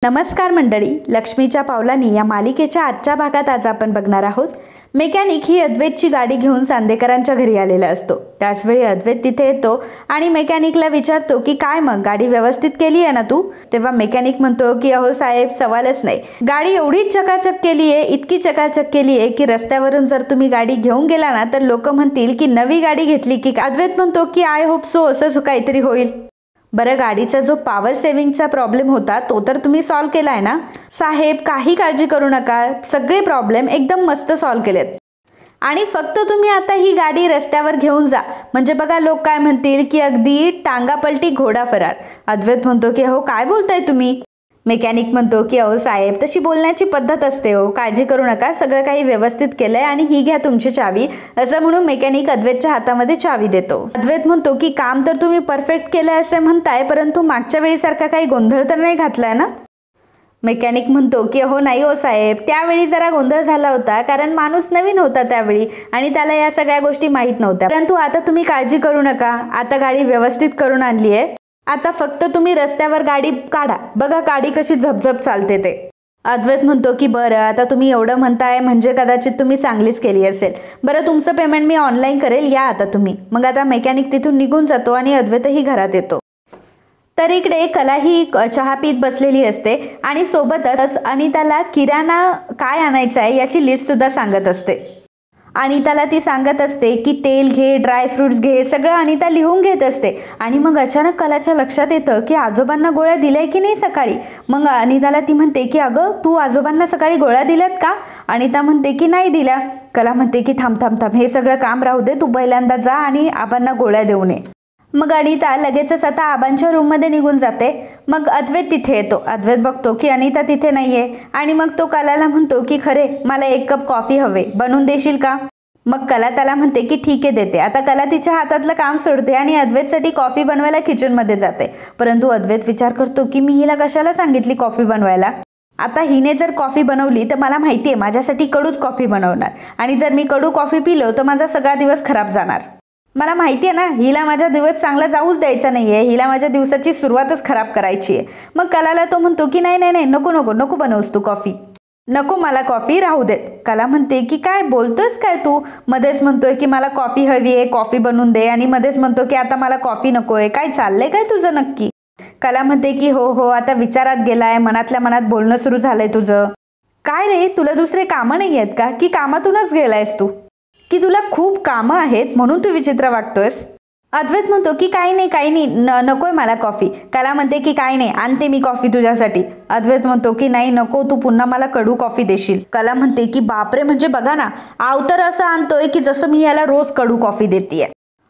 नमस्कार मंडळी, लक्ष्मीच्या पावलांनी या मालिकेच्या आजच्या भागात आज आपण बघणार आहोत. मेकॅनिक ही अद्वैतची गाडी घेऊन चांदेकरांच्या घरी आलेला असतो. त्याचवेळी अद्वैत तिथे येतो आणि मेकॅनिकला विचारतो की काय मग गाडी व्यवस्थित केली आहे ना तू. तेव्हा मेकॅनिक म्हणतो की अहो साहेब, सवालच नाही, गाडी एवढी चकाचक केली आहे, इतकी चकाचक केली आहे की रस्त्यावरून जर तुम्ही गाडी घेऊन गेला ना तर लोक म्हणतील की नवी गाडी घेतली की. अद्वैत म्हणतो की आय होप सो, असं काहीतरी होईल. बरं, गाडीचा जो पॉवर सेव्हिंगचा प्रॉब्लेम होता तो तर तुम्ही सॉल्व्ह केलाय ना. साहेब, काही काळजी करू नका, सगळे प्रॉब्लेम एकदम मस्त सॉल्व्ह केलेत आणि फक्त तुम्ही आता ही गाडी रस्त्यावर घेऊन जा, म्हणजे बघा लोक काय म्हणतील की अगदी टांगा पलटी घोडा फरार. अद्वैत म्हणतो की अहो काय बोलताय तुम्ही. मेकॅनिक म्हणतो की अहो साहेब, तशी बोलण्याची पद्धत असते हो, काळजी करू नका, सगळं काही व्यवस्थित केलंय आणि ही घ्या तुमची चावी. असं म्हणून मेकॅनिक अद्वैतच्या हातामध्ये चावी देतो. अद्वैत म्हणतो की काम तर तुम्ही परफेक्ट केलंय असे म्हणताय, परंतु मागच्या वेळीसारखा काही गोंधळ तर नाही घातलाय ना. मेकॅनिक म्हणतो की अहो नाही हो साहेब, त्यावेळी जरा गोंधळ झाला होता, कारण माणूस नवीन होता त्यावेळी आणि त्याला या सगळ्या गोष्टी माहीत नव्हत्या. परंतु आता तुम्ही काळजी करू नका, आता गाडी व्यवस्थित करून आणली आहे. आता फक्त तुम्ही रस्त्यावर गाडी काढा, बघा गाडी कशी झपझप चालते ते. अद्वैत म्हणतो की बरं, आता तुम्ही एवढं म्हणताय म्हणजे कदाचित तुम्ही चांगलीच केली असेल. बरं, तुमचं पेमेंट मी ऑनलाईन करेल, या आता तुम्ही. मग आता मेकॅनिक तिथून निघून जातो आणि अद्वैतही घरात येतो. तर इकडे कला ही चहा पीत बसलेली असते आणि सोबतच अनिताला किराणा काय आणायचं आहे याची लिस्ट सुद्धा सांगत असते. अनिताला ती सांगत असते की तेल घे, ड्रायफ्रुट्स घे, सगळं अनिता लिहून घेत असते. आणि मग अचानक कलाच्या लक्षात येतं की आजोबांना गोळ्या दिल्याय की नाही सकाळी. मग अनिताला ती म्हणते की अगं, तू आजोबांना सकाळी गोळ्या दिल्यात का. अनिता म्हणते की नाही दिल्या. कला म्हणते की थांब थांब थांब, हे सगळं काम राहू दे, तू पहिल्यांदा जा आणि आबांना गोळ्या देऊ नये. मग अनिता लगेचच आता आबांच्या रूममध्ये निघून जाते. मग अद्वैत तिथे येतो. अद्वैत बघतो की अनिता तिथे नाहीये आणि मग तो कलाला म्हणतो की खरे, मला 1 कप कॉफी हवे, बनवून देशील का. मग कला त्याला म्हणते की ठीक आहे, देते. आता कला तिच्या हातातलं काम सोडते आणि अद्वैतसाठी कॉफी बनवायला किचनमध्ये जाते. परंतु अद्वैत विचार करतो की मी हिला कशाला सांगितली कॉफी बनवायला. आता हिने जर कॉफी बनवली तर मला माहिती आहे माझ्यासाठी कडूच कॉफी बनवणार आणि जर मी कडू कॉफी पिलो तर माझा सगळा दिवस खराब जाणार. मला माहिती आहे ना, हिला माझा दिवस चांगला जाऊच द्यायचा नाहीये, हिला माझ्या दिवसाची सुरुवातच खराब करायची आहे. मग कलाला तो म्हणतो की नाही नाही नाही, नको नको नको बनवूस तू कॉफी, नको, मला कॉफी राहू देत. कला म्हणते की काय बोलतोस काय तू, मध्येच म्हणतोय की मला कॉफी हवी आहे, कॉफी बनवून दे, आणि मध्येच म्हणतो की आता मला कॉफी नकोय, काय चाललंय काय तुझं नक्की. कला म्हणते की हो हो, आता विचारात गेलाय, मनातल्या मनात बोलणं सुरू झालंय तुझं. काय रे, तुला दुसरे कामं नाही आहेत का, की कामातूनच गेलायस तू, की तुला खूप कामं आहेत म्हणून तू विचित्र वागतोयस. अद्वैत म्हणतो की काही नाही काही नाही, नकोय मला कॉफी. कला म्हणते की काही नाही, आणते मी कॉफी तुझ्यासाठी. अद्वैत म्हणतो की नाही नको, तू पुन्हा मला कडू कॉफी देशील. कला म्हणते की बापरे, म्हणजे बघा ना, तर असं आणतोय की जसं मी याला रोज कडू कॉफी देतेय.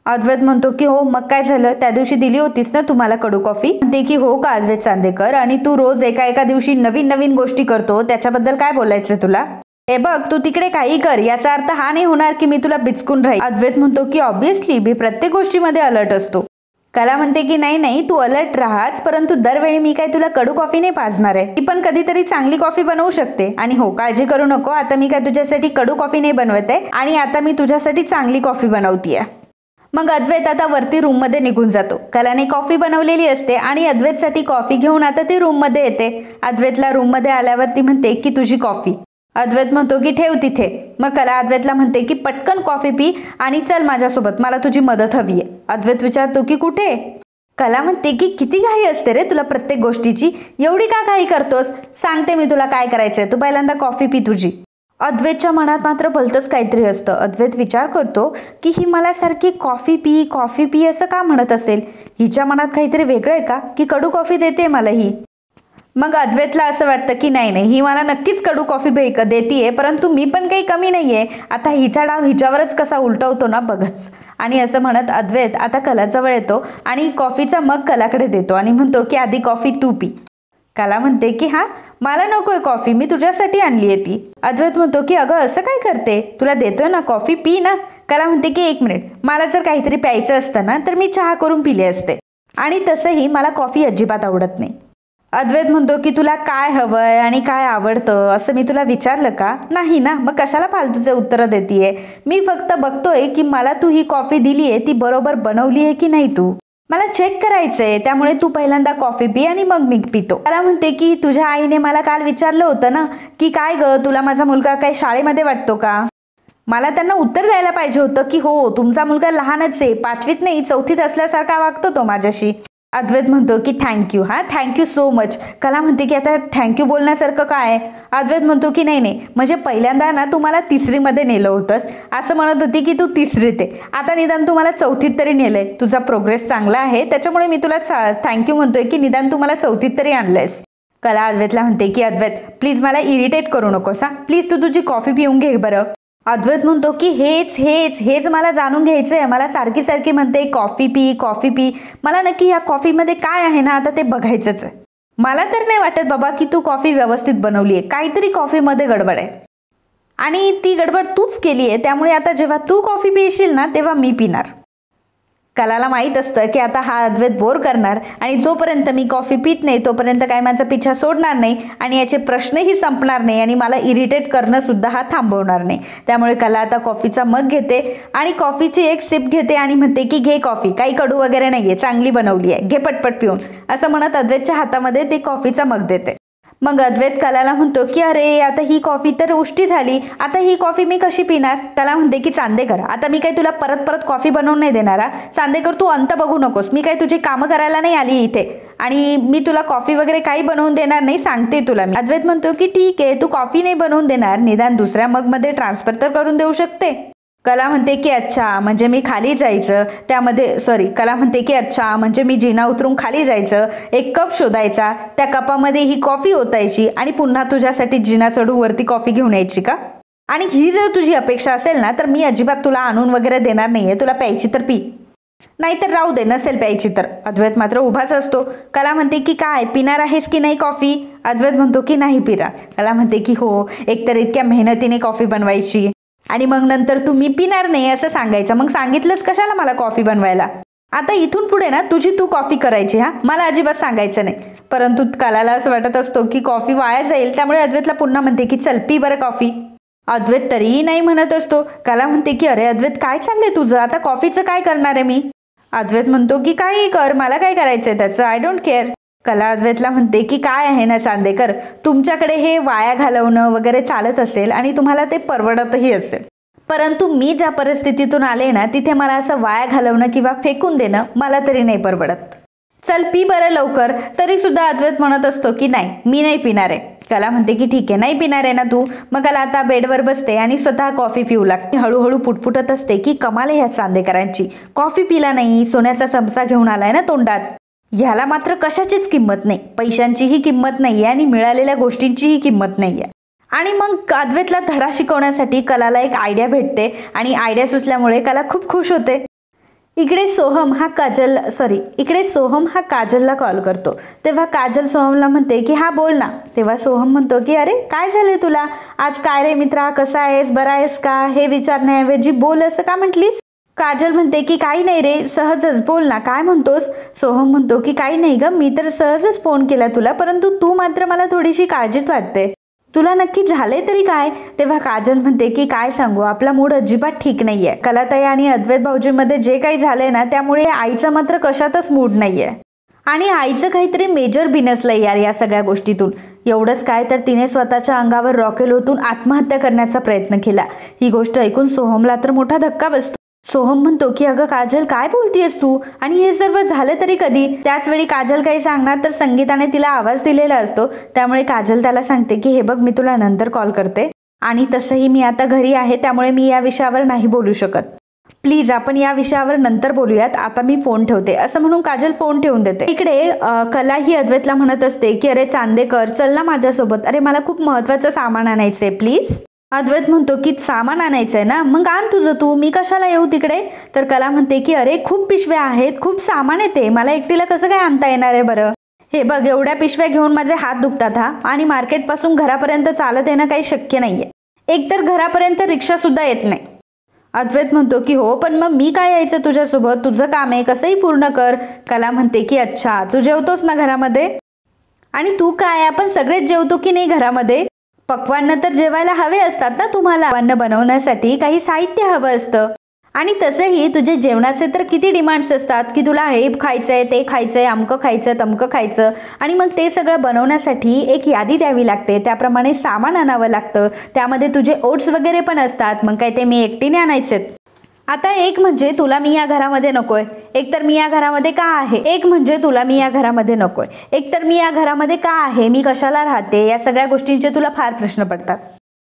अद्वैत म्हणतो की हो, मग काय झालं, त्या दिवशी दिली होतीस ना तुम्हाला कडू कॉफी. म्हणते की हो का अद्वैत चांदेकर, आणि तू रोज एका दिवशी नवीन नवीन गोष्टी करतो, त्याच्याबद्दल काय बोलायचंय तुला. हे बघ, तू तिकडे काही कर, याचा अर्थ हा नाही होणार की मी तुला बिचकून राहील. अद्वैत म्हणतो की ऑब्व्हियसली मी प्रत्येक गोष्टीमध्ये अलर्ट असतो. कला म्हणते की नाही नाही, तू अलर्ट राहाच, परंतु दरवेळी मी काय तुला कडू कॉफी नाही पाजणार आहे, ती पण कधीतरी चांगली कॉफी बनवू शकते. आणि हो, काळजी करू नको, आता मी काय तुझ्यासाठी कडू कॉफी नाही बनवत आहे, आणि आता मी तुझ्यासाठी चांगली कॉफी बनवतीये. मग अद्वैत आता वरती रूम मध्ये निघून जातो. कलाने कॉफी बनवलेली असते आणि अद्वैतसाठी कॉफी घेऊन आता ती रूम मध्ये येते. अद्वैतला रूम मध्ये आल्यावर ती म्हणते की तुझी कॉफी. अद्वैत म्हणतो की ठेव तिथे. मग कला अद्वैतला म्हणते की पटकन कॉफी पी आणि चल माझ्यासोबत, मला तुझी मदत हवी आहे. अद्वैत विचारतो की कुठे. कला म्हणते की किती घाई असते रे तुला प्रत्येक गोष्टीची, एवढी का घाई करतोस, सांगते मी तुला काय करायचंय, तू पहिल्यांदा कॉफी पी तुझी. अद्वैतच्या मनात मात्र भलतंच काहीतरी असतं. अद्वैत विचार करतो की ही मला सारखी कॉफी पी असं का म्हणत असेल, हिच्या मनात काहीतरी वेगळं आहे का, की कडू कॉफी देते मला ही. मग अद्वैतला असं वाटतं की नाही नाही, ही मला नक्कीच कडू कॉफी देतीये, परंतु मी पण काही कमी नाहीये, आता हिचा डाव हिच्यावरच कसा उलटवतो ना बघच. आणि असं म्हणत अद्वैत आता कलाजवळ येतो आणि कॉफीचा मग कलाकडे देतो आणि म्हणतो की आधी कॉफी तू पी. कला म्हणते की हा, मला नकोय कॉफी, मी तुझ्यासाठी आणली आहे ती. अद्वैत म्हणतो की अगं असं काय करते, तुला देतोय ना कॉफी, पी ना. कला म्हणते की 1 मिनिट, मला जर काहीतरी प्यायचं असतं ना तर मी चहा करून पिले असते, आणि तसंही मला कॉफी अजिबात आवडत नाही. अद्वैत म्हणतो की तुला काय हवंय आणि काय आवडतं असं मी तुला विचारलं का. नाही ना, मग कशाला फालतूचे उत्तरं देतीये, मी फक्त बघतोय की मला तू ही कॉफी दिलीये ती बरोबर बनवली आहे की नाही तू. मला चेक करायचंय, त्यामुळे तू पहिल्यांदा कॉफी पी आणि मग मी पितो. कला म्हणते की तुझ्या आईने मला काल विचारलं होतं ना की काय ग, तुला माझा मुलगा काही शाळेमध्ये वाटतो का? मला त्यांना उत्तर द्यायला पाहिजे होतं की हो, तुमचा मुलगा लहानच आहे, 5वीत नाही 4थीत असल्यासारखा वागतो तो माझ्याशी. अद्वैत म्हणतो की थँक्यू, थँक्यू सो मच. कला म्हणते की आता थँक्यू बोलण्यासारखं काय? अद्वैत म्हणतो की नाही, म्हणजे पहिल्यांदा ना तू मला 3रीमध्ये नेलं होतंस, असं म्हणत होती की तू 3रीत आहे, आता निदान तू मला 4थीत तरी नेलंय. तुझा प्रोग्रेस चांगला आहे, त्याच्यामुळे मी तुला थँक्यू म्हणतोय की निदान तू मला 4थीत तरी आणलंयस. कला अद्वैतला म्हणते की अद्वैत प्लीज मला इरिटेट करू नकोस, प्लीज तू तुझी कॉफी पिऊन घे बरं. अद्वैत म्हणतो की हेच मला जाणून घ्यायचं आहे. मला सारखी सारखी म्हणते कॉफी पी कॉफी पी, मला नक्की या कॉफीमध्ये काय आहे ना आता ते बघायचंच आहे. मला तर नाही वाटत बाबा की तू कॉफी व्यवस्थित बनवली आहे, काहीतरी कॉफीमध्ये गडबड आहे आणि ती गडबड तूच केली आहे, त्यामुळे आता जेव्हा तू कॉफी पिशील ना तेव्हा मी पिणार. कलाला माहीत असतं की आता हा अद्वैत बोर करणार आणि जोपर्यंत मी कॉफी पित नाही तोपर्यंत काय माझा पिछा सोडणार नाही आणि याचे प्रश्नही संपणार नाही आणि मला इरिटेट करणं सुद्धा हा थांबवणार नाही. त्यामुळे कला आता कॉफीचा मग घेते आणि कॉफीची एक सिप घेते आणि म्हणते की घे कॉफी, काही कडू वगैरे नाहीये, चांगली बनवली आहे, घे पटपट पिऊन, असं म्हणत अद्वैतच्या हातामध्ये ते कॉफीचा मग देते. मग अद्वैत कलाला म्हणतो की अरे आता ही कॉफी तर उष्टी झाली, आता ही कॉफी मी कशी पिणार? कला म्हणते की चांदेकर, आता मी काही तुला परत परत कॉफी बनवून नाही देणार. चांदेकर तू अंत बघू नकोस, मी काही तुझी कामं करायला नाही आली इथे आणि मी तुला कॉफी वगैरे काही बनवून देणार नाही, सांगते तुला मी. अद्वैत म्हणतो की ठीक आहे, तू कॉफी नाही बनवून देणार, निदान दुसऱ्या मगमध्ये ट्रान्सफर तर करून देऊ शकते. कला म्हणते की अच्छा म्हणजे मी खाली जायचं, कला म्हणते की अच्छा म्हणजे मी जिना उतरून खाली जायचं, एक कप शोधायचा, त्या कपामध्ये ही कॉफी ओतायची आणि पुन्हा तुझ्यासाठी जिना चढून वरती कॉफी घेऊन यायची का? आणि ही जर तुझी अपेक्षा असेल ना तर मी अजिबात तुला आणून वगैरे देणार नाहीये, तुला प्यायची तर पी, नाहीतर राहू दे, नसेल प्यायची तर. अद्वैत मात्र उभाच असतो. कला म्हणते की काय पिणार आहेस की नाही कॉफी? अद्वैत म्हणतो की नाही पिणार. कला म्हणते की हो, एकतर इतक्या मेहनतीने कॉफी बनवायची आणि मग नंतर तू मी पिणार नाही असं सांगायचं, मग सांगितलंच कशाला मला कॉफी बनवायला? आता इथून पुढे ना तुझी तू कॉफी करायची, मला अजिबात सांगायचं नाही. परंतु कलाला असं वाटत असतो की कॉफी वाया जाईल, त्यामुळे अद्वैतला पुन्हा म्हणते की चल पी बरं कॉफी. अद्वैत तरीही नाही म्हणत असतो. कला म्हणते की अरे अद्वैत काय चाललंय तुझं, आता कॉफीचं काय करणार आहे मी? अद्वैत म्हणतो की काही कर, मला काय करायचंय त्याचं, आय डोंट केअर. कला अद्वैतला म्हणते की काय आहे ना चांदेकर, तुमच्याकडे हे वाया घालवणं वगैरे चालत असेल आणि तुम्हाला ते परवडतही असेल, परंतु मी ज्या परिस्थितीतून आले ना तिथे मला असं वाया घालवणं किंवा फेकून देणं मला तरी नाही परवडत. चल पी बरं लवकर. तरी सुद्धा अद्वैत म्हणत असतो की नाही मी नाही पिणार आहे. कला म्हणते की ठीक आहे, नाही पिणार आहे ना तू. मग कला आता बेडवर बसते आणि स्वतः कॉफी पिऊ लागते. हळूहळू पुटपुटत असते की कमाल ह्या चांदेकरांची, कॉफी पिला नाही, सोन्याचा चमचा घेऊन आलाय ना तोंडात. ह्याला मात्र कशाचीच किंमत नाही, पैशांचीही किंमत नाहीये आणि मिळालेल्या गोष्टींचीही किंमत नाहीये. आणि मग अद्वैतला धडा शिकवण्यासाठी कलाला एक आयडिया भेटते आणि आयडिया सुचल्यामुळे कला खूप खुश होते. इकडे सोहम हा काजलला कॉल करतो. तेव्हा काजल सोहमला म्हणते की हा बोल ना. तेव्हा सोहम म्हणतो की अरे काय झाले तुला आज, काय रे मित्रा कसा आहेस, बरा आहेस का, हे विचारण्याऐवजी बोल असं का म्हटलीस? काजल म्हणते की काही नाही रे, सहजच बोल ना, काय म्हणतोस? सोहम म्हणतो की काही नाही ग, मी तर सहजच फोन केला तुला, परंतु तू मात्र मला थोडीशी काळजीत वाटते, तुला नक्की झाले तरी काय? तेव्हा काजल म्हणते की काय सांगू, आपला मूड अजिबात ठीक नाहीये. कलाताई आणि अद्वैत भाऊजींमध्ये जे काही झालंय ना त्यामुळे आईचा मात्र कशातच मूड नाहीये आणि आईचं काहीतरी मेजर बिनसलंय यार या सगळ्या गोष्टीतून. एवढंच काय तर तिने स्वतःच्या अंगावर रॉकेल ओतून आत्महत्या करण्याचा प्रयत्न केला. ही गोष्ट ऐकून सोहमला तर मोठा धक्का बसतो. सोहम म्हणतो की अगं काजल काय बोलतीयस तू, आणि हे सर्व झालं तरी कधी? त्याच वेळी काजल काही सांगणार तर संगीताने तिला आवाज दिलेला असतो. त्यामुळे काजल त्याला सांगते की हे बघ मी तुला नंतर कॉल करते आणि तसंही मी आता घरी आहे, त्यामुळे मी या विषयावर नाही बोलू शकत, प्लीज आपण या विषयावर नंतर बोलूयात, आता मी फोन ठेवते, असं म्हणून काजल फोन ठेवून देते. इकडे कला ही अद्वैतला म्हणत असते की अरे चांदेकर चल ना माझ्यासोबत, अरे मला खूप महत्वाचं सामान आणायचंय प्लीज. अद्वैत म्हणतो की सामान आणायचंय ना, मग आण तुझं तू, मी कशाला येऊ तिकडे? तर कला म्हणते की अरे खूप पिशव्या आहेत, खूप सामान येते, मला एकटीला कसं काय आणता येणार आहे बरं? हे बघ एवढ्या पिशव्या घेऊन माझे हात दुखतात आणि मार्केटपासून घरापर्यंत चालत येणं काही शक्य नाहीये, एकतर घरापर्यंत रिक्षा सुद्धा येत नाही. अद्वैत म्हणतो की हो पण मग मी काय यायचं तुझ्यासोबत, तुझं काम आहे कसंही पूर्ण कर. कला म्हणते की अच्छा तू जेवतोस ना घरामध्ये, आणि तू काय आपण सगळेच जेवतो की नाही घरामध्ये? पक्वान्न तर जेवायला हवे असतात ना तुम्हाला, अन्न बनवण्यासाठी काही साहित्य हवं असतं आणि तसंही तुझे जेवणाचे तर किती डिमांड्स असतात की तुला हे खायचंय, ते खायचंय, अमकं खायचं, तमकं खायचं. आणि मग ते सगळं बनवण्यासाठी एक यादी द्यावी लागते, त्याप्रमाणे सामान आणावं लागतं. त्यामध्ये तुझे ओट्स वगैरे पण असतात. मग काय ते मी एकटीने आणायचेत? आता एक म्हणजे तुला मी या घरामध्ये नकोय, एक तर मी या घरामध्ये का आहे, एक म्हणजे तुला मी या घरामध्ये नकोय, एक तर मी या घरामध्ये का आहे, मी कशाला राहते, या सगळ्या गोष्टींचे तुला फार प्रश्न पडतात.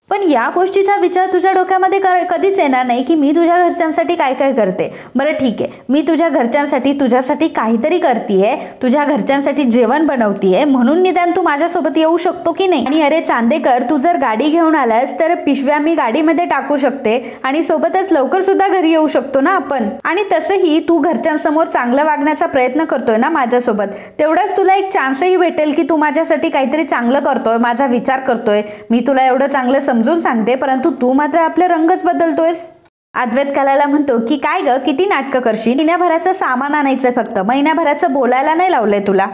पण या गोष्टीचा विचार तुझ्या डोक्यामध्ये कधीच येणार नाही की मी तुझ्या घरच्यांसाठी काय काय करते. बरं ठीक आहे, मी तुझ्या घरच्यांसाठी तुझ्यासाठी काहीतरी करतीये, तुझ्या घरच्यांसाठी जेवण बनवतीये, म्हणून निदान तू माझ्यासोबत येऊ शकतो की नाही. आणि अरे चांदेकर, तू जर गाडी घेऊन आलास तर पिशव्या मी गाडीमध्ये टाकू शकते आणि सोबतच लवकर सुद्धा घरी येऊ शकतो ना आपण. आणि तसंही तू घरच्यांसमोर चांगलं वागण्याचा प्रयत्न करतोय ना माझ्यासोबत, तेवढाच तुला एक चान्सही भेटेल की तू माझ्यासाठी काहीतरी चांगलं करतोय, माझा विचार करतोय. मी तुला एवढं चांगलं समजून सांगते, परंतु तू मात्र आपले रंगच बदलतोयस. अद्वैत कलाला म्हणतो की काय ग, किती नाटकं करशील, महिन्याभराचं सामान आणायचं, फक्त महिन्याभराचं बोलायला नाही लावलंय तुला.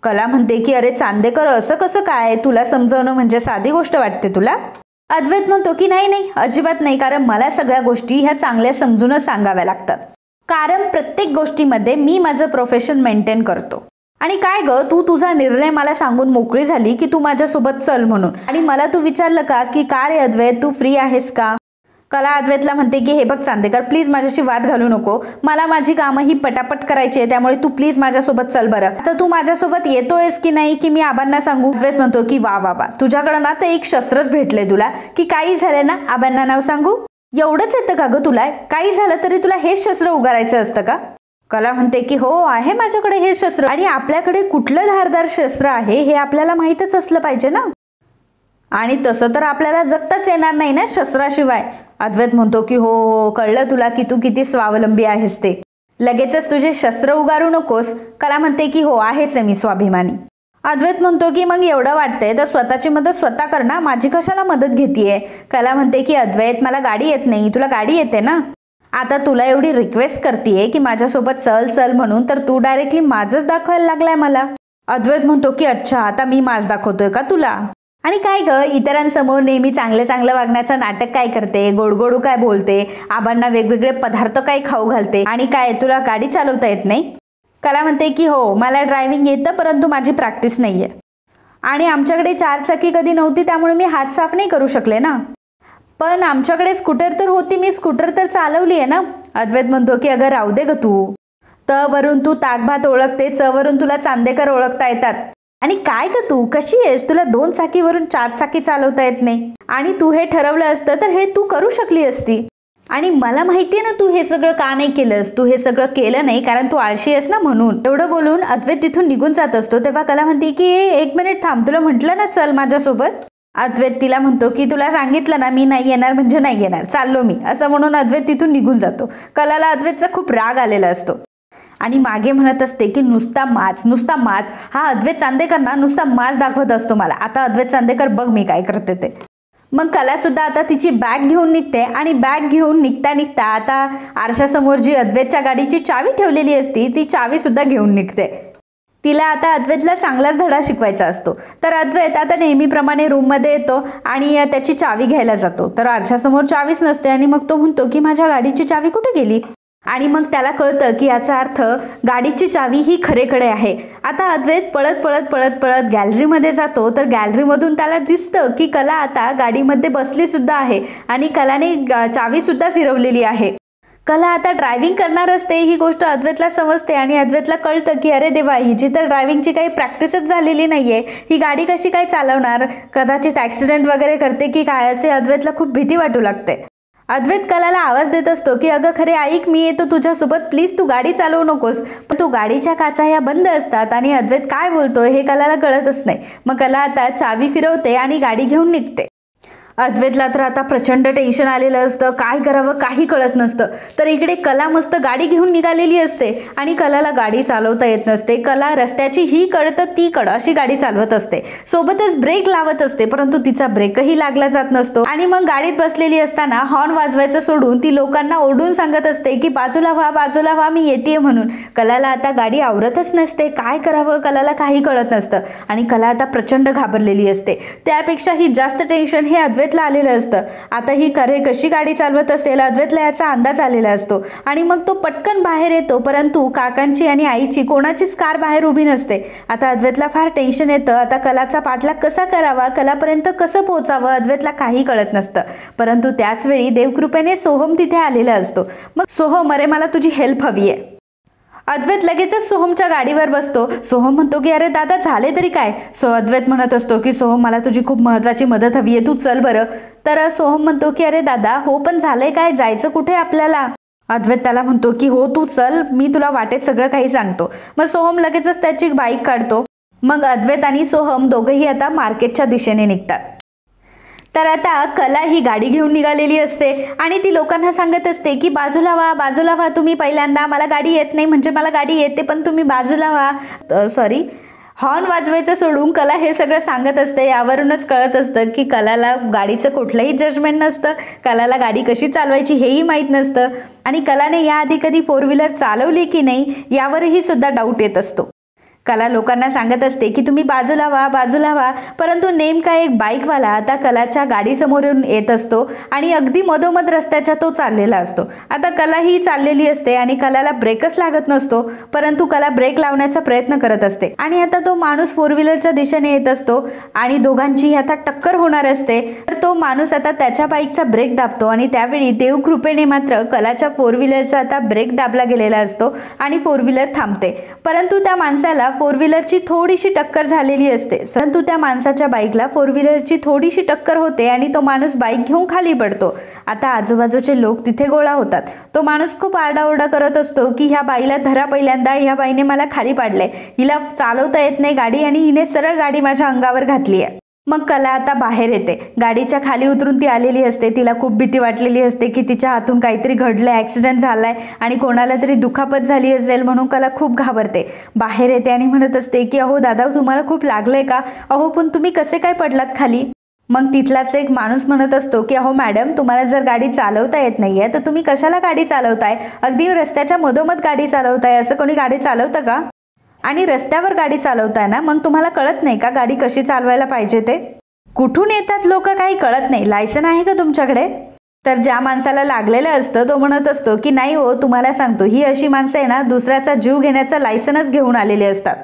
कला म्हणते की अरे चांदेकर, असं कसं काय, तुला समजवणं म्हणजे साधी गोष्ट वाटते तुला. अद्वैत म्हणतो की नाही नाही, अजिबात नाही, कारण मला सगळ्या गोष्टी ह्या चांगल्या समजूनच सांगाव्या लागतात, कारण प्रत्येक गोष्टीमध्ये मी माझं प्रोफेशन मेंटेन करतो. आणि काय ग, तू तुझा निर्णय मला सांगून मोकळी झाली की तू माझ्यासोबत चल म्हणून, आणि मला तू विचारलं का की का रे अद्वैत, तू फ्री आहेस का. कला अद्वैतला म्हणते की हे बघ चांदेकर, प्लीज माझ्याशी वाद घालू नको, मला माझी कामं ही पटापट करायची आहे, त्यामुळे तू प्लीज माझ्यासोबत चल बरं. तर तू माझ्यासोबत येतोयस की नाही की मी आबांना सांगू. अद्वैत म्हणतो की वा वा वा, तुझ्याकडं ना तर एक शस्त्रच भेटले तुला, की काही झालं ना आबांना नाव सांगू. एवढंच येतं का ग तुला, काही झालं तरी तुला हे शस्त्र उगारायचं असतं का. कला म्हणते की हो, आहे माझ्याकडे हे शस्त्र, आणि आपल्याकडे कुठलं धारदार शस्त्र आहे हे आपल्याला माहीतच असलं पाहिजे ना, आणि तसं तर आपल्याला जगताच येणार नाही ना शस्त्राशिवाय. अद्वैत म्हणतो की हो हो, कळलं तुला की तू किती स्वावलंबी आहेस ते, लगेचच तुझे शस्त्र उगारू नकोस. कला म्हणते की हो, आहेच मी स्वाभिमानी. अद्वैत म्हणतो की मग एवढं वाटतंय तर स्वतःची मदत स्वतः कर ना, माझी कशाला मदत घेतीये. कला म्हणते की अद्वैत, मला गाडी येत नाही, तुला गाडी येते ना. आता तुला एवढी रिक्वेस्ट करतीये की माझ्यासोबत चल चल म्हणून, तर तू डायरेक्टली माझंच दाखवायला लागलाय मला. अद्वैत म्हणतो की अच्छा, आता मी माझ दाखवतोय का तुला. आणि काय ग, इतरांसमोर नेहमी चांगलं वागण्याचं नाटक काय करते, गोडगोडू काय बोलते, आबांना वेगवेगळे पदार्थ काय खाऊ घालते, आणि काय तुला गाडी चालवता येत नाही. कला म्हणते की हो, मला ड्रायव्हिंग येतं, परंतु माझी प्रॅक्टिस नाहीये, आणि आमच्याकडे 4 चाकी कधी नव्हती, त्यामुळे मी हात साफ नाही करू शकले ना. पण आमच्याकडे स्कूटर तर होती, मी स्कूटर तर चालवली आहे ना. अद्वैत म्हणतो की अगं राहू दे ग, तू त वरून तू ताकभात ओळखते, च वरून तुला चांदेकर ओळखता येतात. आणि काय ग तू कशी आहेस, तुला 2 चाकीवरून 4 चाकी चालवता येत नाही, आणि तू हे ठरवलं असतं तर हे तू करू शकली असती. आणि मला माहितीये ना तू हे सगळं का नाही केलंस, तू हे सगळं केलं नाही कारण तू आळशी आहेस ना म्हणून. एवढं बोलून अद्वैत तिथून निघून जात असतो, तेव्हा कला म्हणते की 1 मिनिट थांब, तुला म्हटलं ना चल माझ्यासोबत. अद्वैत तिला म्हणतो की तुला सांगितलं ना मी नाही येणार म्हणजे नाही येणार, चाललो मी, असं म्हणून अद्वैत तिथून निघून जातो. कलाला अद्वैतचा खूप राग आलेला असतो, आणि मागे म्हणत असते की नुसता माज, हा अद्वैत चांदेकर ना नुसता माज दाखवत असतो मला. आता अद्वैत चांदेकर बघ मी काय करते ते. मग कला सुद्धा आता तिची बॅग घेऊन निघते, आणि बॅग घेऊन निघता आता आरशासमोर जी अद्वैतच्या गाडीची चावी ठेवलेली असती ती चावी सुद्धा घेऊन निघते. तिला आता अद्वैतला चांगलाच धडा शिकवायचा असतो. तर अद्वैत आता नेहमीप्रमाणे रूममध्ये येतो आणि त्याची चावी घ्यायला जातो, तर आरशासमोर चावीच नसते, आणि मग तो म्हणतो की माझ्या गाडीची चावी कुठे गेली. आणि मग त्याला कळतं की याचा अर्थ गाडीची चावी ही खरेकडे आहे. आता अद्वैत पळत गॅलरीमध्ये जातो, तर गॅलरीमधून त्याला दिसतं की कला आता गाडीमध्ये बसली सुद्धा आहे, आणि कलाने चावी सुद्धा फिरवलेली आहे. कला आता ड्रायव्हिंग करणार असते, ही गोष्ट अद्वैतला समजते, आणि अद्वैतला कळतं की अरे देवा, हिची तर ड्रायव्हिंगची काही प्रॅक्टिसच झालेली नाहीये, ही गाडी कशी काय चालवणार, कदाचित ॲक्सिडेंट वगैरे करते की काय, असे अद्वैतला खूप भीती वाटू लागते. अद्वैत कलाला आवाज देत असतो की अगं खरे ऐक, मी येतो तुझ्यासोबत, प्लीज तू गाडी चालवू नकोस. पण तो गाडीच्या काचा ह्या बंद असतात, आणि अद्वैत काय बोलतोय हे कलाला कळतच नाही. मग कला आता चावी फिरवते आणि गाडी घेऊन निघते. अद्वैतला तर आता प्रचंड टेन्शन आलेलं असतं, काय करावं काही कळत नसतं. तर इकडे कला मस्त गाडी घेऊन निघालेली असते, आणि कलाला गाडी चालवता येत नसते. कला रस्त्याची ही कड तर ती कड अशी गाडी चालवत असते, सोबतच ब्रेक लावत असते, परंतु तिचा ब्रेकही लागला जात नसतो. आणि मग गाडीत बसलेली असताना हॉर्न वाजवायचं सोडून ती लोकांना ओरडून सांगत असते की बाजूला व्हा, मी येते म्हणून. कलाला आता गाडी आवरतच नसते, काय करावं कलाला काही कळत नसतं, आणि कला आता प्रचंड घाबरलेली असते. त्यापेक्षाही जास्त टेन्शन हे अद्वैत अद्वैतला आलेलं असतं. आता ही कशी गाडी चालवत असेल अद्वैतला याचा अंदाज आलेला असतो आणि मग तो पटकन बाहेर येतो, परंतु काकांची आणि आईची कोणाचीच कार बाहेर उभी नसते. आता अद्वैतला फार टेन्शन येतं. आता कलाचा पाठलाग कसा करावा, कलापर्यंत कसं पोहोचावं अद्वैतला काही कळत नसतं. परंतु त्याच वेळी देवकृपेने सोहम तिथे आलेला असतो. मग सोहम, अरे मला तुझी हेल्प हवी आहे. अद्वैत लगेचच सोहमच्या गाडीवर बसतो. सोहम म्हणतो की अरे दादा झाले तरी काय. अद्वैत म्हणत असतो की सोहम मला तुझी खूप महत्त्वाची मदत हवी आहे, तू चल बरं. तर सोहम म्हणतो की अरे दादा हो पण झालंय काय, जायचं कुठे आपल्याला. अद्वैत त्याला म्हणतो की हो तू चल, मी तुला वाटेत सगळं काही सांगतो. मग सोहम लगेचच त्याची बाईक काढतो. मग अद्वैत आणि सोहम दोघंही आता मार्केटच्या दिशेने निघतात. तर आता कला ही गाडी घेऊन निघालेली असते आणि ती लोकांना सांगत असते की बाजूला व्हा, बाजूला व्हा तुम्ही, पहिल्यांदा मला गाडी येत नाही, म्हणजे मला गाडी येते पण तुम्ही बाजूला व्हा. हॉर्न वाजवायचं सोडून कला हे सगळं सांगत असते. यावरूनच कळत असतं की कलाला गाडीचं कुठलंही जजमेंट नसतं, कलाला गाडी कशी चालवायची हेही माहीत नसतं आणि कलाने याआधी कधी 4 व्हीलर चालवली की नाही यावरही सुद्धा डाऊट येत असतो. कला लोकांना सांगत असते की तुम्ही बाजूला व्हा, बाजूला व्हा, परंतु नेमका एक बाईकवाला आता कलाच्या गाडीसमोरून येत असतो आणि अगदी मधोमध रस्त्याच्या तो चाललेला असतो. आता कला ही चाललेली असते आणि कलाला ब्रेकच लागत नसतो, परंतु कला ब्रेक लावण्याचा प्रयत्न करत असते आणि आता तो माणूस 4 व्हीलरच्या दिशेने येत असतो आणि दोघांची आता टक्कर होणार असते. तर तो माणूस आता त्याच्या बाईकचा ब्रेक दाबतो आणि त्यावेळी देवकृपेने मात्र कलाच्या 4 व्हीलरचा आता ब्रेक दाबला गेलेला असतो आणि 4 व्हीलर थांबते. परंतु त्या माणसाला 4 व्हीलरची थोडीशी टक्कर झालेली असते, परंतु त्या माणसाच्या बाईकला 4 व्हीलरची थोडीशी टक्कर होते आणि तो माणूस बाईक घेऊन खाली पडतो. आता आजूबाजूचे लोक तिथे गोळा होतात. तो माणूस खूप आरडाओरडा करत असतो की ह्या बाईला धरा, पहिल्यांदा ह्या बाईने मला खाली पाडलंय, हिला चालवता येत नाही गाडी आणि हिने सरळ गाडी माझ्या अंगावर घातली आहे. मग कला आता बाहेर येते. गाडीच्या खाली उतरून ती आलेली असते. तिला खूप भीती वाटलेली असते की तिच्या हातून काहीतरी घडलंय, ॲक्सिडेंट झालाय आणि कोणाला तरी दुखापत झाली असेल म्हणून कला खूप घाबरते. बाहेर येते आणि म्हणत असते की अहो दादा तुम्हाला खूप लागलंय का, अहो पण तुम्ही कसे काय पडलात खाली. मग तिथलाच एक माणूस म्हणत असतो की अहो मॅडम तुम्हाला जर गाडी चालवता येत नाहीये तर तुम्ही कशाला गाडी चालवताय, अगदी रस्त्याच्या मधोमध गाडी चालवताय, असं कोणी गाडी चालवतं का. आणि रस्त्यावर गाडी चालवताय ना, मग तुम्हाला कळत नाही का गाडी कशी चालवायला पाहिजे ते. कुठून येतात लोक काही कळत नाही, लायसन आहे का तुमच्याकडे. तर ज्या माणसाला लागलेलं असतं तो म्हणत असतो की नाही हो तुम्हाला सांगतो, ही अशी माणसं आहे ना दुसऱ्याचा जीव घेण्याचं लायसनच घेऊन आलेले असतात.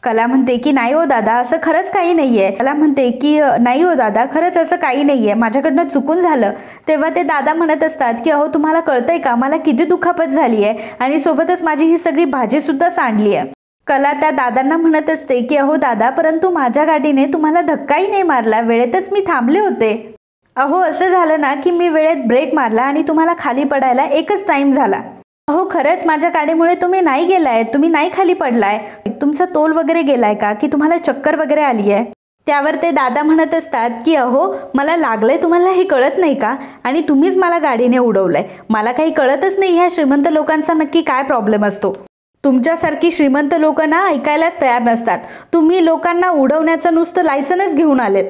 कला म्हणते की नाही हो दादा असं खरंच काही नाहीये. कला म्हणते की नाही हो दादा खरंच असं काही नाहीये, माझ्याकडनं चुकून झालं. तेव्हा ते दादा म्हणत असतात की अहो तुम्हाला कळतंय का मला किती दुखापत झाली आहे आणि सोबतच माझी ही सगळी भाजी सुद्धा सांडली आहे. कला त्या दादांना म्हणत असते की अहो दादा परंतु माझ्या गाडीने तुम्हाला धक्काही नाही मारला, वेळेतच मी थांबले होते. अहो असं झालं ना की मी वेळेत ब्रेक मारला आणि तुम्हाला खाली पडायला एकच टाइम झाला. अहो खरंच माझ्या गाडीमुळे तुम्ही नाही गेलाय, तुम्ही नाही खाली पडलाय, तुमचा तोल वगैरे गेलाय का की तुम्हाला चक्कर वगैरे आली आहे. त्यावर ते दादा म्हणत असतात की अहो मला लागलंय तुम्हाला हे कळत नाही का आणि तुम्हीच मला गाडीने उडवलंय. मला काही कळतच नाही ह्या श्रीमंत लोकांचा नक्की काय प्रॉब्लेम असतो. तुमच्यासारखी श्रीमंत लोक ना ऐकायलाच तयार नसतात. तुम्ही लोकांना उडवण्याचं नुसतं लायसनच घेऊन आलेत.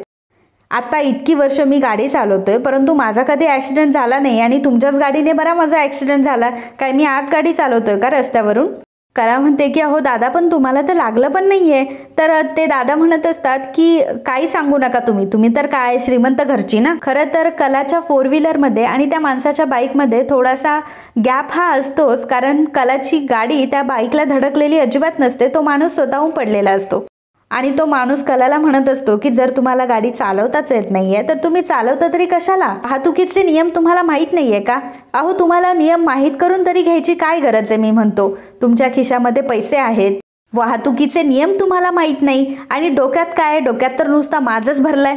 आता इतकी वर्ष मी गाडी चालवतोय परंतु माझा कधी ॲक्सिडेंट झाला नाही आणि तुमच्याच गाडीने बरा माझा ॲक्सिडेंट झाला. काय मी आज गाडी चालवतोय का रस्त्यावरून. कला म्हणते की अहो दादा पण तुम्हाला तर लागलं पण नाहीये. तर ते दादा म्हणत असतात की काही सांगू नका तुम्ही तर काय श्रीमंत घरची ना. खरं तर कलाच्या 4 व्हीलरमध्ये आणि त्या माणसाच्या बाईकमध्ये थोडासा गॅप हा असतोच, कारण कलाची गाडी त्या बाईकला धडकलेली अजिबात नसते, तो माणूस स्वतःहून पडलेला असतो. आणि तो माणूस कलाला म्हणत असतो की जर तुम्हाला गाडी चालवताच येत नाहीये तर तुम्ही चालवता तरी कशाला, वाहतुकीचे नियम तुम्हाला माहीत नाहीये का. अहो तुम्हाला नियम माहीत करून तरी घ्यायची काय गरज आहे. मी म्हणतो तुमच्या खिशामध्ये पैसे आहेत, वाहतुकीचे नियम तुम्हाला माहीत नाही आणि डोक्यात काय, डोक्यात तर नुसता माझच भरलाय.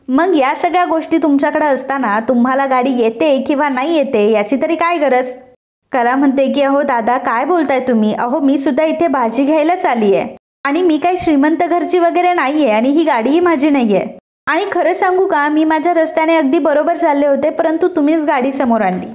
मग या सगळ्या गोष्टी तुमच्याकडे असताना तुम्हाला गाडी येते किंवा नाही येते याची तरी काय गरज. कला म्हणते की अहो दादा काय बोलताय तुम्ही, अहो मी सुद्धा इथे भाजी घ्यायलाच आली आहे आणि मी काही श्रीमंत घरची वगैरे नाहीये आणि ही गाडीही माझी नाहीये. आणि खरं सांगू का मी माझ्या रस्त्याने अगदी बरोबर चालले होते परंतु तुम्हीच गाडी समोर आणली.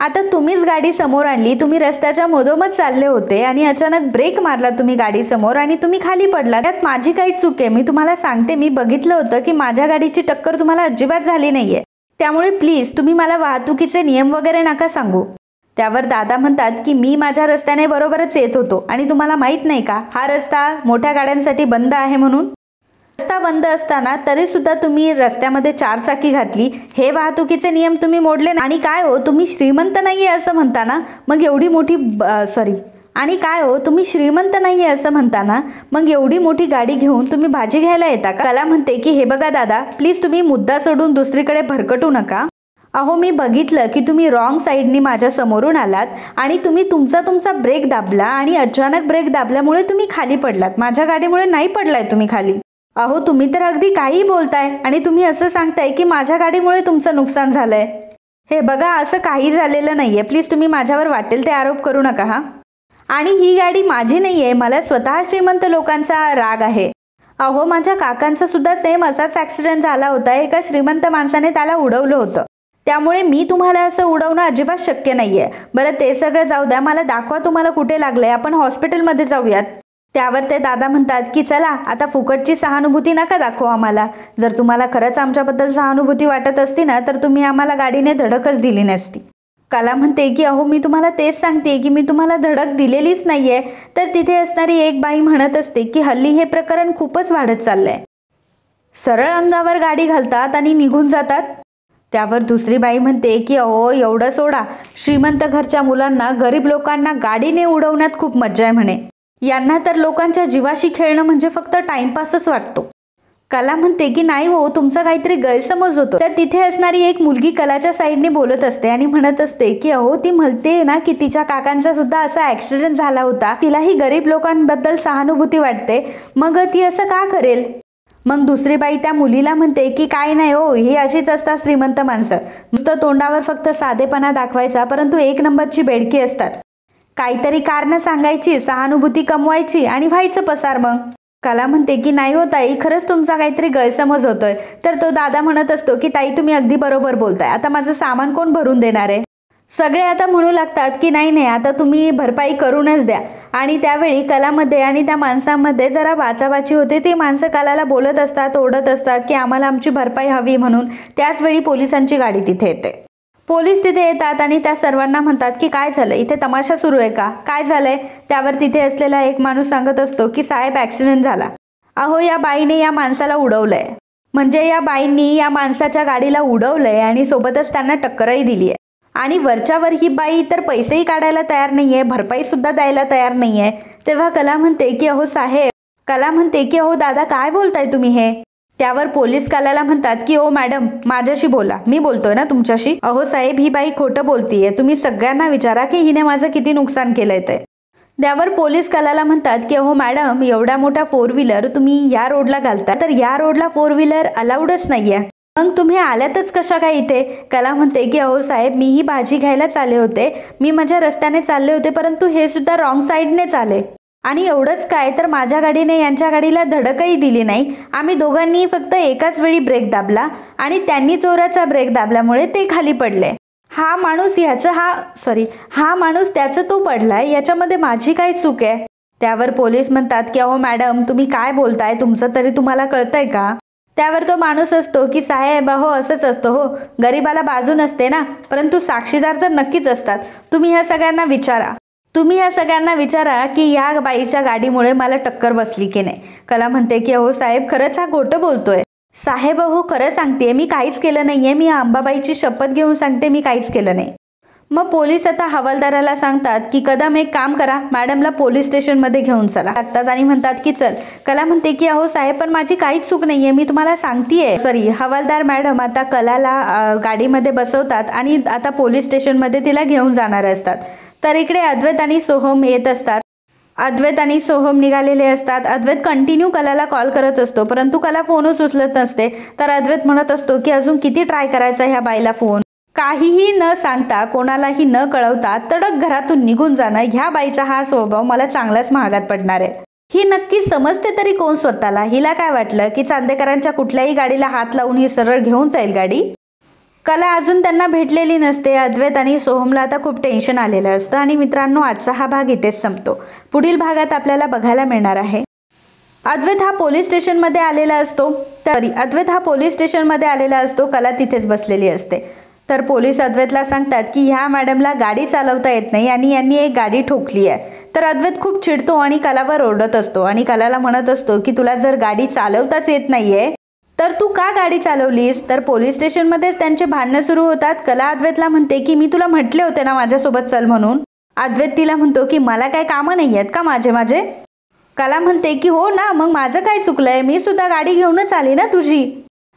आता तुम्हीच गाडी समोर आणली, तुम्ही रस्त्याच्या मधोमध चालले होते आणि अचानक ब्रेक मारला तुम्ही गाडी समोर आणि तुम्ही खाली पडला. त्यात माझी काही चूक आहे. मी तुम्हाला सांगते मी बघितलं होतं की माझ्या गाडीची टक्कर तुम्हाला अजिबात झाली नाहीये. त्यामुळे प्लीज तुम्ही मला वाहतुकीचे नियम वगैरे नका सांगू. त्यावर दादा म्हणतात की मी माझ्या रस्त्याने बरोबरच येत होतो आणि तुम्हाला माहीत नाही का हा रस्ता मोठ्या गाड्यांसाठी बंद आहे म्हणून. रस्ता बंद असताना तरी सुद्धा तुम्ही रस्त्यामध्ये 4 चाकी घातली, हे वाहतुकीचे नियम तुम्ही मोडले ना. आणि काय हो, तुम्ही श्रीमंत नाहीये असं म्हणताना मग एवढी मोठी तुम्ही श्रीमंत नाहीये असं म्हणताना मग एवढी मोठी गाडी घेऊन तुम्ही भाजी घ्यायला येता का? कला म्हणते की हे बघा दादा, प्लीज तुम्ही मुद्दा सोडून दुसरीकडे भरकटू नका. अहो, मी बघितलं की तुम्ही रॉंग साईडनी माझ्या समोरून आलात आणि तुम्ही तुमचा ब्रेक दाबला आणि अचानक ब्रेक दाबल्यामुळे तुम्ही खाली पडलात. माझ्या गाडीमुळे नाही पडलाय तुम्ही खाली. अहो, तुम्ही तर अगदी काही बोलताय आणि तुम्ही असं सांगताय की माझ्या गाडीमुळे तुमचं नुकसान झालंय. हे बघा, असं काही झालेलं नाहीये. प्लीज तुम्ही माझ्यावर वाटेल ते आरोप करू नका हा. आणि ही गाडी माझी नाहीये, मला स्वतः श्रीमंत लोकांचा राग आहे. अहो, माझ्या काकांचा सुद्धा सेम असाच ॲक्सिडेंट झाला होता. एका श्रीमंत माणसाने त्याला उडवलं होतं. त्यामुळे मी तुम्हाला असं उडवणं अजिबात शक्य नाहीये. बरं, ते सगळं जाऊ द्या, मला दाखवा तुम्हाला कुठे लागलंय, आपण हॉस्पिटलमध्ये जाऊयात. त्यावर ते दादा म्हणतात की चला आता फुकटची सहानुभूती नका दाखवा आम्हाला. जर तुम्हाला खरंच आमच्याबद्दल सहानुभूती वाटत असती ना तर तुम्ही आम्हाला गाडीने धडकच दिली नसती. कला म्हणते की अहो, मी तुम्हाला तेच सांगते की मी तुम्हाला धडक दिलेलीच नाहीये. तर तिथे असणारी एक बाई म्हणत असते की हल्ली हे प्रकरण खूपच वाढत चाललंय. सरळ अंगावर गाडी घालतात आणि निघून जातात. त्यावर दुसरी बाई म्हणते की अहो, एवढं सोडा, श्रीमंत घरच्या मुलांना गरीब लोकांना गाडीने उडवण्यात खूप मज्जा आहे म्हणे. यांना तर लोकांच्या जीवाशी खेळणं म्हणजे फक्त टाइमपासच वाटतो. कला म्हणते की नाही हो, तुमचा काहीतरी गैरसमज होतो. तर तिथे असणारी एक मुलगी कलाच्या साईडने बोलत असते आणि म्हणत असते की अहो, ती म्हणते ना की तिच्या काकांचा सुद्धा असा ॲक्सिडेंट झाला होता, तिलाही गरीब लोकांबद्दल सहानुभूती वाटते, मग ती असं का करेल. मग दुसरी बाई त्या मुलीला म्हणते की काय नाही हो, ही अशीच असतात श्रीमंत माणसं. नुसतं तोंडावर फक्त साधेपणा दाखवायचा, परंतु 1 नंबरची बेडकी असतात. काहीतरी कारणं सांगायची, सहानुभूती कमवायची आणि व्हायचं पसार. मग कला म्हणते की नाही हो ताई, खरंच तुमचा काहीतरी गैरसमज होतोय. तर तो दादा म्हणत असतो की ताई, तुम्ही अगदी बरोबर बोलताय, आता माझं सामान कोण भरून देणार आहे. सगळे आता म्हणू लागतात की नाही आता तुम्ही भरपाई करूनच द्या. आणि त्यावेळी कलामध्ये आणि त्या माणसामध्ये जरा वाचावाची होते. ते माणसं कलाला बोलत असतात, ओढत असतात की आम्हाला आमची भरपाई हवी म्हणून. त्याचवेळी पोलिसांची गाडी तिथे येते. पोलीस तिथे येतात आणि त्या सर्वांना म्हणतात की काय झालं, इथे तमाशा सुरू आहे का, काय झालंय. त्यावर तिथे असलेला एक माणूस सांगत असतो की साहेब, ॲक्सिडेंट झाला. अहो, या बाईने या माणसाला उडवलंय. म्हणजे या बाईंनी या माणसाच्या गाडीला उडवलंय आणि सोबतच त्यांना टक्करही दिली आहे. आणि वरच्यावर ही बाई तर पैसेही काढायला तयार नाहीये, भरपाई सुद्धा द्यायला तयार नाहीये. तेव्हा कला म्हणते की अहो साहेब, कला म्हणते की अहो दादा, काय बोलताय तुम्ही हे. त्यावर पोलीस कलाला म्हणतात की ओ मॅडम, माझ्याशी बोला, मी बोलतोय ना तुमच्याशी. अहो साहेब, ही बाई खोटं बोलतीये, तुम्ही सगळ्यांना विचारा की हिने माझं किती नुकसान केलंय ते. त्यावर पोलीस कलाला म्हणतात की अहो मॅडम, एवढा मोठा 4 व्हीलर तुम्ही या रोडला घालता, तर या रोडला 4 व्हीलर अलाउडच नाहीये, मग तुम्ही आल्यातच कशा काय इथे. कला म्हणते की अहो साहेब, मीही भाजी घ्यायला चालले होते, मी माझ्या रस्त्याने चालले होते, परंतु हे सुद्धा रॉंग साईडने चाले. आणि एवढंच काय, तर माझ्या गाडीने यांच्या गाडीला धडकही दिली नाही. आम्ही दोघांनी फक्त एकाच वेळी ब्रेक दाबला आणि त्यांनी जोराचा ब्रेक दाबल्यामुळे ते खाली पडले. हा माणूस त्याचं तो पडलाय, याच्यामध्ये माझी काय चूक आहे. त्यावर पोलीस म्हणतात की अहो मॅडम, तुम्ही काय बोलताय, तुमचं तरी तुम्हाला कळतंय का. त्यावर तो माणूस असतो की साहेब, हो असंच असतं हो, गरीबाला बाजू नसते ना, परंतु साक्षीदार तर नक्कीच असतात. तुम्ही ह्या सगळ्यांना विचारा की या बाईच्या गाडीमुळे मला टक्कर बसली की नाही. कला म्हणते की अहो साहेब, खरंच हा खोटं बोलतोय. साहेब, अहो खरं सांगते, मी काहीच केलं नाहीये, मी अंबाबाईची शपथ घेऊन सांगते, मी काहीच केलं नाही. मग पोलीस आता हवालदाराला सांगतात की कदम, एक काम करा, मॅडमला पोलीस स्टेशनमध्ये घेऊन चला लागतात आणि म्हणतात की चल. कला म्हणते की अहो साहेब, पण माझी काहीच चूक नाहीये, मी तुम्हाला सांगतेय. हवालदार मॅडम आता कलाला गाडीमध्ये बसवतात आणि आता पोलीस स्टेशनमध्ये तिला घेऊन जाणार असतात. तर इकडे अद्वैत आणि सोहम येत असतात. अद्वैत आणि सोहम निघालेले असतात. अद्वैत कंटिन्यू कलाला कॉल करत असतो, परंतु कला फोनच उचलत नसते. तर अद्वैत म्हणत असतो की अजून किती ट्राय करायचा ह्या बाईला फोन. काहीही न सांगता, कोणालाही न कळवता तडक घरातून निघून जाणं, ह्या बाईचा हा स्वभाव मला चांगलाच महागात पडणार आहे. ही नक्की समजते तरी कोण स्वतःला. हिला काय वाटलं की चांदेकरांच्या कुठल्याही गाडीला हात लावून ही सरळ घेऊन जाईल गाडी. कला अजून त्यांना भेटलेली नसते. अद्वैत आणि सोहमला आता खूप टेन्शन आलेलं असतं. आणि मित्रांनो, आजचा हा भाग इथेच संपतो. पुढील भागात आपल्याला बघायला मिळणार आहे अद्वैत हा पोलीस स्टेशनमध्ये आलेला असतो. कला तिथेच बसलेली असते. तर पोलीस अद्वैतला सांगतात की ह्या मॅडमला गाडी चालवता येत नाही आणि यांनी एक गाडी ठोकली आहे. तर अद्वैत खूप चिडतो आणि कलावर ओरडत असतो आणि कलाला म्हणत असतो की तुला जर गाडी चालवताच येत नाहीये तर तू का गाडी चालवलीस. तर पोलीस स्टेशनमध्येच त्यांचे भांडणं सुरू होतात. कला अद्वैतला म्हणते की मी तुला म्हटले होते ना माझ्यासोबत चल म्हणून. अद्वैत तिला म्हणतो की मला काय कामं नाही आहेत का माझे. कला म्हणते की हो ना, मग माझं काय चुकलंय, मी सुद्धा गाडी घेऊनच आली ना तुझी.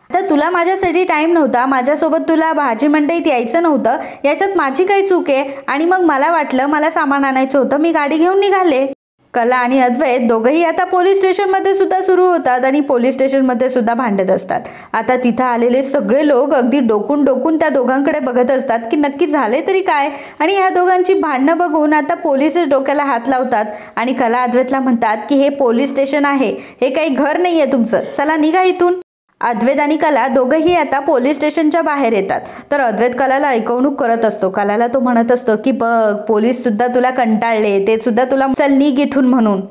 तर तुला माझ्यासाठी टाइम नव्हता, माझ्यासोबत तुला भाजी मंडईत यायचं नव्हतं, याच्यात माझी काही चूक आहे. आणि मग मला वाटलं मला सामान आणायचं होतं, मी गाडी घेऊन निघाले. कला आणि अद्वैत दोघंही आता पोलीस स्टेशनमध्ये सुद्धा सुरू होतात आणि पोलीस स्टेशनमध्ये सुद्धा भांडत असतात. आता तिथं आलेले सगळे लोक अगदी डोकून त्या दोघांकडे बघत असतात की नक्की झाले तरी काय. आणि ह्या दोघांची भांडणं बघून आता पोलीसच डोक्याला हात लावतात आणि कला अद्वैतला म्हणतात की हे पोलीस स्टेशन आहे, हे काही घर नाही आहे तुमचं, चला निघा इथून. अद्वैत आणि कला दोघंही आता पोलीस स्टेशनच्या बाहेर येतात. तर अद्वैत कलाला ऐकवणूक करत असतो. कलाला तो म्हणत असतो की बघ पोलीस सुद्धा तुला कंटाळले, ते सुद्धा तुला चल निघ इथून म्हणून.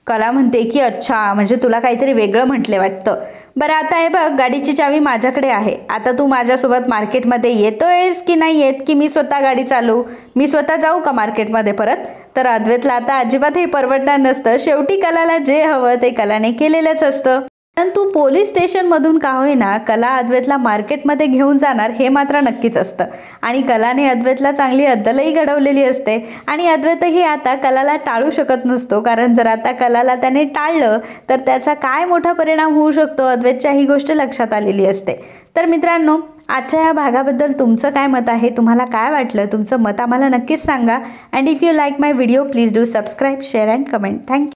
कला म्हणते की अच्छा, म्हणजे तुला काहीतरी वेगळं म्हटले वाटतं. बरं आता हे बघ, गाडीची चावी माझ्याकडे आहे, आता तू माझ्यासोबत मार्केटमध्ये येतोयस की नाही येत की मी स्वतः गाडी चालवू, मी स्वतः जाऊ का मार्केटमध्ये परत. तर अद्वैतला आता अजिबात हे परवडणार नसतं. शेवटी कलाला जे हवं ते कलाने केलेलंच असतं. परंतु पोलीस स्टेशनमधून का होईना कला अद्वैतला मार्केटमध्ये घेऊन जाणार हे मात्र नक्कीच असतं. आणि कलाने अद्वैतला चांगली अद्दलही घडवलेली असते आणि अद्वैतही आता कलाला टाळू शकत नसतो, कारण जर आता कलाला त्याने टाळलं तर त्याचा काय मोठा परिणाम होऊ शकतो अद्वैतच्या ही गोष्ट लक्षात आलेली असते. तर मित्रांनो, आजच्या या भागाबद्दल तुमचं काय मत आहे, तुम्हाला काय वाटलं, तुमचं मत आम्हाला नक्कीच सांगा. And if you like my video please do subscribe, share and comment. Thank you.